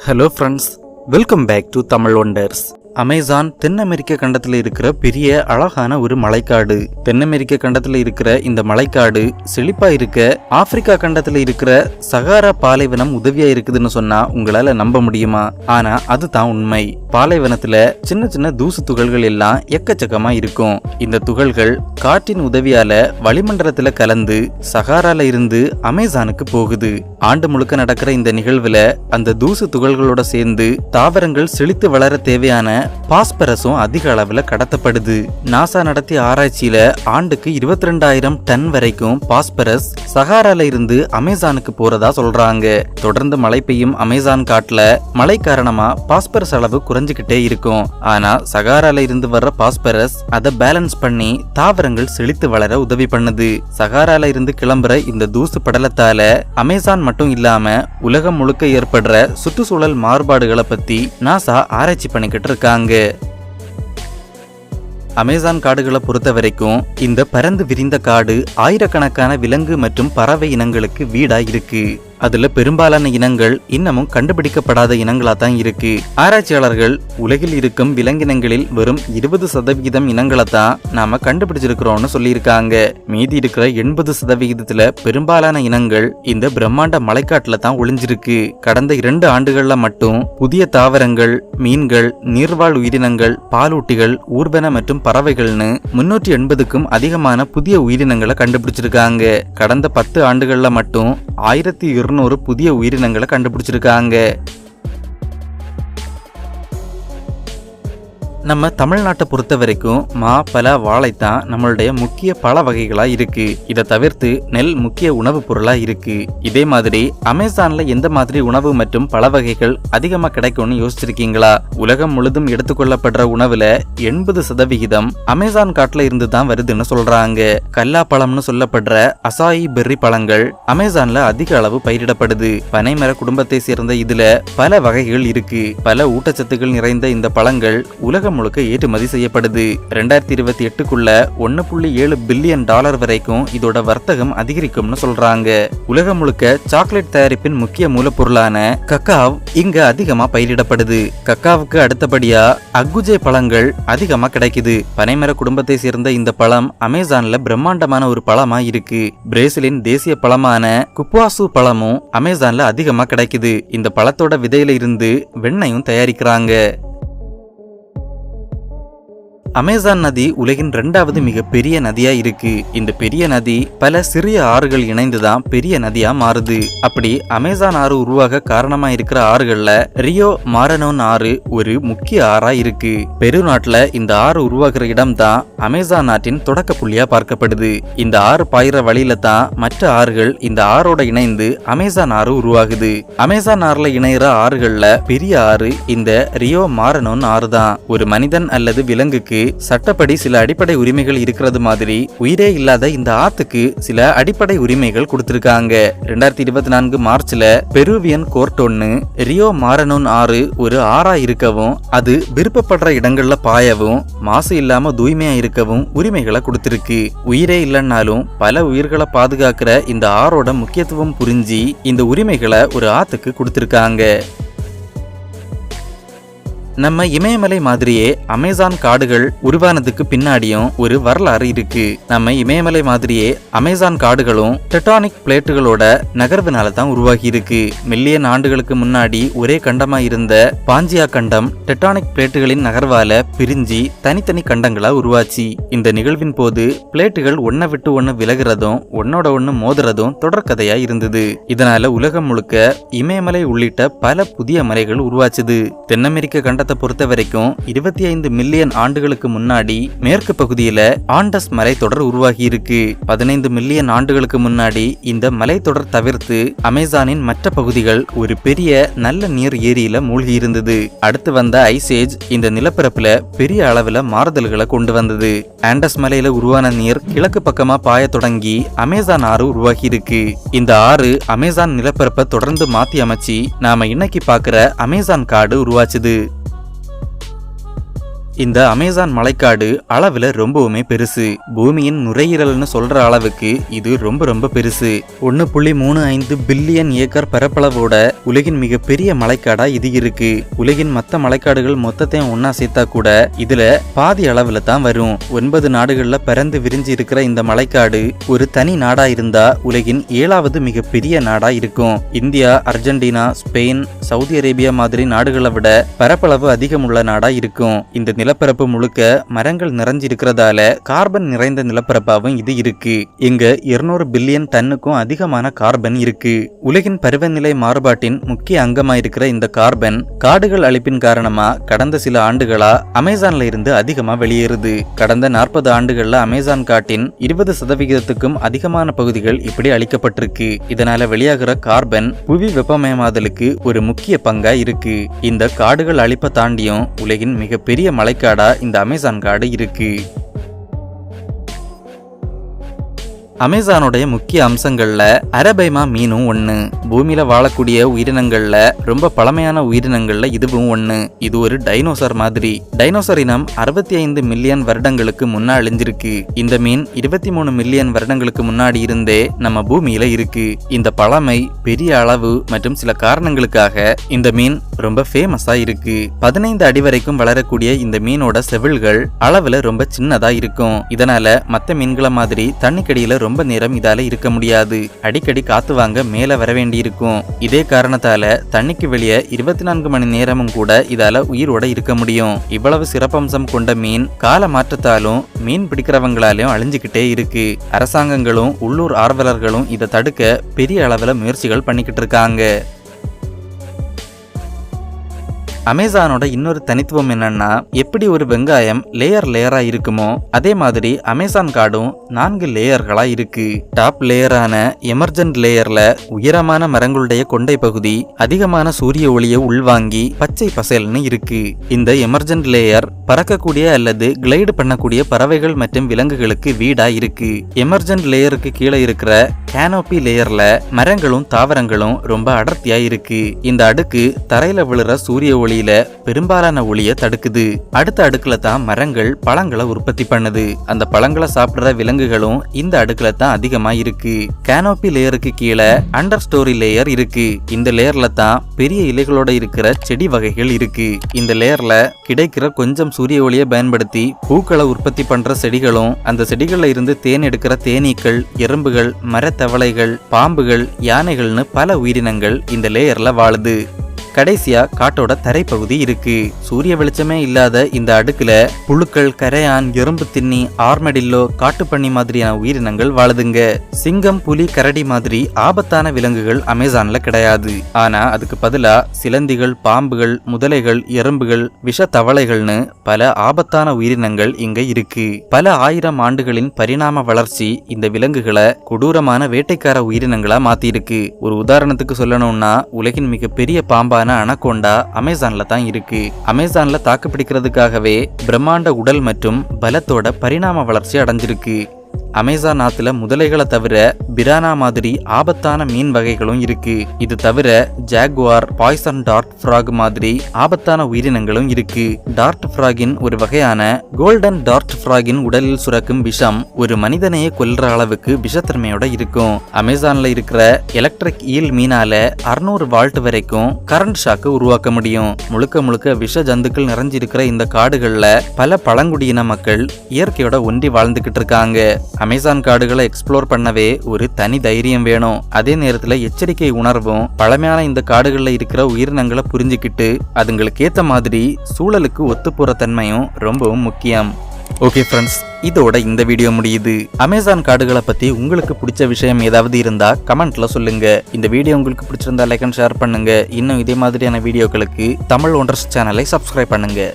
Hello friends, welcome back to Tamil wonders. Amazon தென் அமெரிக்க கண்டத்தில் இருக்கிற பெரிய அழகான ஒரு மலைக்காடு. தென் அமெரிக்க கண்டத்தில் இருக்கிற இந்த மலைக்காடு செழிப்பா இருக்க ஆப்பிரிக்கா கண்டத்தில் இருக்கிற சகாரா பாலைவனம் உதவியா இருக்குதுன்னு சொன்னா உங்களால நம்ப முடியுமா? ஆனா அதுதான் உண்மை. பாலைவனத்துல சின்ன சின்ன தூசு துகள்கள் எல்லாம் எக்கச்சக்கமா இருக்கும். இந்த துகள்கள் காற்றின் உதவியால வளிமண்டலத்துல கலந்து சகாரால இருந்து அமேசானுக்கு போகுது. ஆண்டு முழுக்க நடக்கிற இந்த நிகழ்வுல அந்த தூசு துகள்களோட சேர்ந்து தாவரங்கள் செழித்து வளர தேவையான பாஸ்பரஸும் அதிக அளவுல கடத்தப்படுது. நாசா நடத்திய ஆராய்ச்சியில ஆண்டுக்கு 22,000 டன் வரைக்கும் பாஸ்பரஸ் சகாரால இருந்து அமேசானுக்கு போறதா சொல்றாங்க. தொடர்ந்து மழை பெய்யும் அமேசான் காட்டுல மழை காரணமா பாஸ்பரஸ் அளவு குறைஞ்சுக்கிட்டே இருக்கும். ஆனா சகாரால இருந்து வர்ற பாஸ்பரஸ் அதை பேலன்ஸ் பண்ணி தாவரங்கள் செழித்து வளர உதவி பண்ணுது. சகாரால இருந்து கிளம்புற இந்த தூசு படலத்தால அமேசான் மட்டும் இல்லாம உலகம் முழுக்க ஏற்படுற சுற்றுச்சூழல் மாறுபாடுகளை பத்தி நாசா ஆராய்ச்சி பண்ணிக்கிட்டு இருக்காங்க. அமேசான் காடுகளை பொறுத்த வரைக்கும் இந்த பரந்து விரிந்த காடு ஆயிரக்கணக்கான விலங்கு மற்றும் பறவை இனங்களுக்கு வீடா இருக்கு. அதுல பெரும்பாலான இனங்கள் இன்னமும் கண்டுபிடிக்கப்படாத இனங்களா தான் இருக்கு. ஆராய்ச்சியாளர்கள் உலகில் இருக்கும் விலங்கினங்களில் வெறும் 20% இனங்களை தான் நாம கண்டுபிடிச்சிருக்கிறோம்னு சொல்லியிருக்காங்க. மீதி இருக்கிற 80% பெரும்பாலான இனங்கள் இந்த பிரம்மாண்ட மலைக்காட்டுல தான் ஒளிஞ்சிருக்கு. கடந்த 2 ஆண்டுகள்ல மட்டும் புதிய தாவரங்கள், மீன்கள், நீர்வாழ் உயிரினங்கள், பாலூட்டிகள், ஊர்வன மற்றும் பறவைகள்னு 380க்கும் அதிகமான புதிய உயிரினங்களை கண்டுபிடிச்சிருக்காங்க. கடந்த 10 ஆண்டுகள்ல மட்டும் 1200 புதிய உயிரினங்களை கண்டுபிடிச்சிருக்காங்க. நம்ம தமிழ்நாட்டை பொறுத்த வரைக்கும் மா, பலா, வாழைத்தான் நம்மளுடைய முக்கிய பழ வகைகளா இருக்கு. இதை தவிர்த்து நெல் முக்கிய உணவு பொருளா இருக்கு. இதே மாதிரி அமேசான்ல எந்த மாதிரி உணவு மற்றும் பழ வகைகள் அதிகமா கிடைக்கும்னு யோசிச்சிருக்கீங்களா? உலகம் முழுதும் எடுத்துக்கொள்ளப்படுற உணவுல 80% அமேசான் காட்டுல இருந்து தான் வருதுன்னு சொல்றாங்க. கல்லா பழம்னு சொல்லப்படுற அசாயி பெர்ரி பழங்கள் அமேசான்ல அதிக அளவு பயிரிடப்படுது. பனைமர குடும்பத்தை சேர்ந்த இதுல பல வகைகள் இருக்கு. பல ஊட்டச்சத்துக்கள் நிறைந்த இந்த பழங்கள் உலகம் முழுக்க ஏற்றுமதி செய்யப்படுது. 2028க்குள்ள $1.7 பில்லியன் வரைக்கும் இதோட வர்த்தகம் அதிகரிக்கும்னு சொல்றாங்க. உலகம் முழுக்க சாக்லேட் தயாரிப்பின் முக்கிய மூலப்பொருளான கக்காவ் இங்க அதிகமா பயிரிடப்படுது. கக்காவுக்கு அடுத்தபடியா அக்குஜே பழங்கள் அதிகமா கிடைக்குது. பனைமர குடும்பத்தை சேர்ந்த இந்த பழம் அமேசான்ல பிரம்மாண்டமான ஒரு பழமா இருக்கு. பிரேசிலின் தேசிய பழமான குப்வாசு பழமும் அமேசான்ல அதிகமா கிடைக்குது. இந்த பழத்தோட விதையில இருந்து வெண்ணையும் தயாரிக்கிறாங்க. அமேசான் நதி உலகின் 2வது மிக பெரிய நதியா இருக்கு. இந்த பெரிய நதி பல சிறிய ஆறுகள் இணைந்துதான் பெரிய நதியா மாறுது. அப்படி அமேசான் ஆறு உருவாக காரணமா இருக்கிற ஆறுகள்ல ரியோ மாரனோன் ஆறு ஒரு முக்கிய ஆறா இருக்கு. பெரு நாட்டுல இந்த ஆறு உருவாகிற இடம் தான் அமேசான் நாட்டின் தொடக்க புள்ளியா பார்க்கப்படுது. இந்த ஆறு பாயிற வழியில தான் மற்ற ஆறுகள் இந்த ஆறோட இணைந்து அமேசான் ஆறு உருவாகுது. அமேசான் ஆறுல இணைகிற ஆறுகள்ல பெரிய ஆறு இந்த ரியோ மாரனோன் ஆறு தான். ஒரு மனிதன் அல்லது விலங்குக்கு சட்டப்படி சில அடிப்படை உரிமைகள் இருக்கிறது மாதிரி உயிரே இல்லாத இந்த ஆத்துக்கு சில அடிப்படை உரிமைகள் கொடுத்திருக்காங்க. 2024 மார்ச்ல பெருவியன் கோர்ட் ஒன்னு ரியோ மாரனோன் ஆறு ஒரு ஆறா இருக்கவும் அது விருப்பப்படுற இடங்கள்ல பாயவும் மாசு இல்லாம தூய்மையா இருக்கவும் உரிமைகளை கொடுத்திருக்கு. உயிரே இல்லைன்னாலும் பல உயிர்களை பாதுகாக்கிற இந்த ஆறோட முக்கியத்துவம் புரிஞ்சு இந்த உரிமைகளை ஒரு ஆத்துக்கு கொடுத்திருக்காங்க. நம்ம இமயமலை மாதிரியே அமேசான் காடுகள் உருவானதுக்கு பின்னாடியும் ஒரு வரலாறு இருக்கு. நம்ம இமயமலை மாதிரியே அமேசான் காடுகளும் டெக்டானிக் பிளேட்டுகளோட நகர்வுனால தான் உருவாகி இருக்கு. மில்லியன் ஆண்டுகளுக்கு முன்னாடி ஒரே கண்டமா இருந்த பாஞ்சியா கண்டம் டெக்டானிக் பிளேட்டுகளின் நகர்வால பிரிஞ்சு தனித்தனி கண்டங்களா உருவாச்சு. இந்த நிகழ்வின் போது பிளேட்டுகள் ஒன்ன விட்டு ஒன்னு விலகிறதும் ஒன்னோட ஒன்னு மோதுறதும் தொடர்கதையா இருந்தது. இதனால உலகம் முழுக்க இமயமலை உள்ளிட்ட பல புதிய மலைகள் உருவாச்சுது. தென் அமெரிக்க கண்ட பொறுத்த வரைக்கும் 25 மில்லியன் ஆண்டுகளுக்கு முன்னாடி மேற்கு பகுதியில ஆண்டஸ் மலைத்தொடர் உருவாகி இருக்கு. 15 மில்லியன் ஆண்டுகளுக்கு முன்னாடி இந்த மலைத்தொடர் தவிர்த்து அமேசானின் மற்ற பகுதிகள் ஒரு பெரிய நல்ல நீர் ஏரியில மூழ்கி இருந்தது. அடுத்து வந்த ஐசேஜ் இந்த நிலப்பரப்புல பெரிய அளவுல மாறுதல்களை கொண்டு வந்தது. ஆண்டஸ் மலையில உருவான நீர் கிழக்கு பக்கமா பாய தொடங்கி அமேசான் ஆறு உருவாகி இருக்கு. இந்த ஆறு அமேசான் நிலப்பரப்பை தொடர்ந்து மாத்தி அமைச்சு நாம இன்னைக்கு பாக்குற அமேசான் காடு உருவாச்சுது. இந்த அமேசான் மலைக்காடு அளவுல ரொம்பவுமே பெருசு. பூமியின் நுரையீரல்னு சொல்ற அளவுக்கு இது ரொம்ப பெருசு. 1.35 பில்லியன் ஏக்கர் பரப்பளவோட உலகின் மிகப்பெரிய மலைக்காடா இது இருக்கு. உலகின் மத்த மலைக்காடுகள் மொத்தத்தையும் ஒன்னா சேர்த்தா கூட இதுல பாதி அளவுல தான் வரும். 9 நாடுகள்ல பறந்து விரிஞ்சு இருக்கிற இந்த மலைக்காடு ஒரு தனி நாடா இருந்தா உலகின் 7வது மிகப்பெரிய நாடா இருக்கும். India, Argentina, Spain, Saudi Arabia மாதிரி நாடுகளை விட பரப்பளவு அதிகம் உள்ள நாடா இருக்கும். இந்த நிலப்பரப்பு முழுக்க மரங்கள் நிறைஞ்சிருக்கிறதால கார்பன் நிறைந்த நிலப்பரப்பாவும் இது இருக்கு. இங்க 200 பில்லியன் டன்னுக்கும் அதிகமான கார்பன் இருக்கு. உலகின் பருவநிலை மாறுபாட்டின் முக்கிய அங்கமா இருக்கிற இந்த கார்பன் காடுகள் அழிப்பின் காரணமா கடந்த சில ஆண்டுகளா அமேசான்ல இருந்து அதிகமா வெளியேறுது. கடந்த 40 ஆண்டுகள்ல அமேசான் காட்டின் 20% அதிகமான பகுதிகள் இப்படி அழிக்கப்பட்டிருக்கு. இதனால வெளியாகிற கார்பன் புவி வெப்பமயமாதலுக்கு ஒரு முக்கிய பங்கா இருக்கு. இந்த காடுகள் அழிப்பை தாண்டியும் உலகின் மிகப்பெரிய மலைக்காடா இந்த அமேசான் காடு இருக்கு. அமேசானுடைய முக்கிய அம்சங்கள்ல அரபைமா மீனும் ஒண்ணு. பூமியில வாழக்கூடிய உயிரினங்கள்ல ரொம்ப பழமையான உயிரினங்கள்ல இதுவும் ஒண்ணு. இது ஒரு டைனோசர் மாதிரி. டைனோசர் இனம் 65 மில்லியன் வருடங்களுக்கு முன்னா அழிஞ்சிருக்கு. இந்த மீன் 23 மில்லியன் வருடங்களுக்கு முன்னாடி இருந்தே நம்ம பூமியில இருக்கு. இந்த பழமை, பெரிய அளவு மற்றும் சில காரணங்களுக்காக இந்த மீன் ரொம்ப ஃபேமஸா இருக்கு. 15 அடி வரைக்கும் வளரக்கூடிய இந்த மீனோட செவில்கள் அளவுல ரொம்ப சின்னதா இருக்கும். இதனால மத்த மீன்களை மாதிரி தண்ணிக்கடியில ரொம்ப நேரம் இதால இருக்க முடியாது. அடிக்கடி காத்து வாங்க மேல வர வேண்டி இருக்கும். இதே காரணத்தால தண்ணிக்கு வெளியே 24 மணி நேரமும் கூட இதால உயிரோட இருக்க முடியும். இவ்வளவு சிறப்பம்சம் கொண்ட மீன் கால மாற்றத்தாலும் மீன் பிடிக்கிறவங்களாலையும் அழிஞ்சுக்கிட்டே இருக்கு. அரசாங்கங்களும் உள்ளூர் ஆர்வலர்களும் இதை தடுக்க பெரிய அளவுல முயற்சிகள் பண்ணிக்கிட்டு இருக்காங்க. அமேசானோட இன்னொரு தனித்துவம் என்னன்னா, எப்படி ஒரு வெங்காயம் லேயரா இருக்குமோ அதே மாதிரி அமேசான் காடும் 4 லேயர்களா இருக்கு. டாப் லேயரான எமர்ஜென்ட் லேயர்ல உயரமான மரங்களுடைய கொண்டை பகுதி அதிகமான சூரிய ஒளியை உள்வாங்கி பச்சை பசேல்னு இருக்கு. இந்த எமர்ஜென்ட் லேயர் பறக்கக்கூடிய அல்லது கிளைடு பண்ணக்கூடிய பறவைகள் மற்றும் விலங்குகளுக்கு வீடா இருக்கு. எமர்ஜென்ட் லேயருக்கு கீழே இருக்கிற கேனோபி லேயர்ல மரங்களும் தாவரங்களும் ரொம்ப அடர்த்தியா இருக்கு. இந்த அடுக்கு தரையில விழுற சூரிய ஒளியில பெரும்பாலான ஒளியை தடுக்குது. அடுத்த அடுக்குல தான் மரங்கள் பழங்களை உற்பத்தி பண்ணுது. அந்த பழங்களை சாப்பிடுற விலங்குகளும் இந்த அடுக்குல தான் அதிகமா இருக்கு. கேனோபி லேயருக்கு கீழே அண்டர் ஸ்டோரி லேயர் இருக்கு. இந்த லேயர்ல தான் பெரிய இலைகளோட இருக்கிற செடி வகைகள் இருக்கு. இந்த லேயர்ல கிடைக்கிற கொஞ்சம் சூரிய ஒளியை பயன்படுத்தி பூக்களை உற்பத்தி பண்ற செடிகளும், அந்த செடிகள்ல இருந்து தேன் எடுக்கிற தேனீக்கள், எறும்புகள், மரத்தவளைகள், பாம்புகள், யானைகள்னு பல உயிரினங்கள் இந்த லேயர்ல வாழுது. கடைசியா காட்டோட தரைப்பகுதி இருக்கு. சூரிய வெளிச்சமே இல்லாத இந்த அடுக்குல புழுக்கள், கரையான், எறும்பு தின்னி, ஆர்மடில்லோ, காட்டுப்பண்ணி மாதிரியான உயிரினங்கள் வாழுதுங்க. சிங்கம், புலி, கரடி மாதிரி ஆபத்தான விலங்குகள் அமேசான்ல கிடையாது. ஆனா அதுக்கு பதிலா சிலந்திகள், பாம்புகள், முதலைகள், எறும்புகள், விஷ தவளைகள்னு பல ஆபத்தான உயிரினங்கள் இங்க இருக்கு. பல ஆயிரம் ஆண்டுகளின் பரிணாம வளர்ச்சி இந்த விலங்குகளை கொடூரமான வேட்டைக்கார உயிரினங்களா மாத்திருக்கு. ஒரு உதாரணத்துக்கு சொல்லணும்னா, உலகின் மிகப்பெரிய பாம்பா அனகோண்டா அமேசான்ல தான் இருக்கு. அமேசான்ல தாக்கு பிடிக்கிறதுக்காகவே பிரம்மாண்ட உடல் மற்றும் பலத்தோட பரிணாம வளர்ச்சி அடைஞ்சிருக்கு. அமேசான் ஆத்துல முதலைகளை தவிர பிரானா மாதிரி ஆபத்தான மீன் வகைகளும் இருக்கு. இது தவிர ஜாகுவார், பாய்சன் டார்ட் ஃப்ராக் மாதிரி ஆபத்தான உயிரினங்களும் இருக்கு. டார்ட் ஃப்ராகின் ஒரு வகையான கோல்டன் டார்ட் ஃப்ராகின் உடலில் சுரக்கும் விஷம் ஒரு மனிதனையே கொல்ற அளவுக்கு விஷத்தன்மையோட இருக்கும். அமேசான்ல இருக்கிற எலக்ட்ரிக் ஈல் மீனால 600 வால்ட் வரைக்கும் கரண்ட் ஷாக்கு உருவாக்க முடியும். முழுக்க விஷ ஜந்துக்கள் நிறைஞ்சிருக்கிற இந்த காடுகள்ல பல பழங்குடியின மக்கள் இயற்கையோட ஒன்றி வாழ்ந்துகிட்டு இருக்காங்க. அமேசான் காடுகளை எக்ஸ்ப்ளோர் பண்ணவே ஒரு தனி தைரியம் வேணும். அதே நேரத்துல எச்சரிக்கை உணர்வும், பழமையான இந்த காடுகள்ல இருக்கிற உயிரினங்களை புரிஞ்சுக்கிட்டு அதுங்களுக்கு ஏத்த மாதிரி சூழலுக்கு ஒத்து போற தன்மையும் ரொம்பவும் முக்கியம். ஓகே ஃப்ரெண்ட்ஸ், இதோட இந்த வீடியோ முடியுது. அமேசான் காடுகளை பத்தி உங்களுக்கு பிடிச்ச விஷயம் ஏதாவது இருந்தா கமெண்ட்ல சொல்லுங்க. இந்த வீடியோ உங்களுக்கு பிடிச்சிருந்தா லைக் அண்ட் ஷேர் பண்ணுங்க. இன்னும் இதே மாதிரியான வீடியோக்களுக்கு தமிழ் ஒண்டர்ஸ் சேனலை சப்ஸ்கிரைப் பண்ணுங்க.